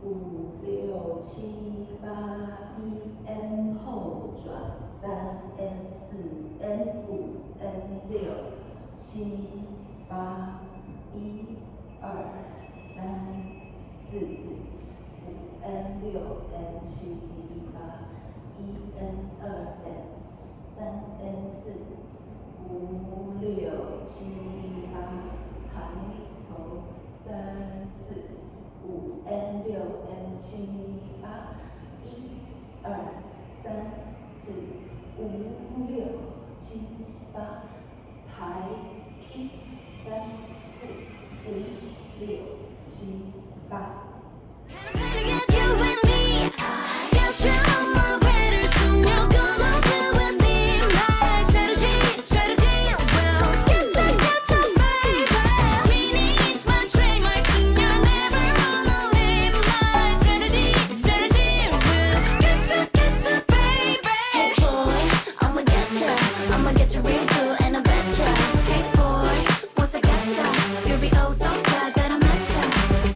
5、6、7、8，一 N 后转3 N 4 N 5 N 6 7 8，一2 3 4 5 N 6 N 7 8，一 N 2 N 3 N 4 5 6 7 8，抬头3 4 5 N 6 N 7 8，一2 3 4 5 6 7 8，抬踢3 4 5 6 7 8。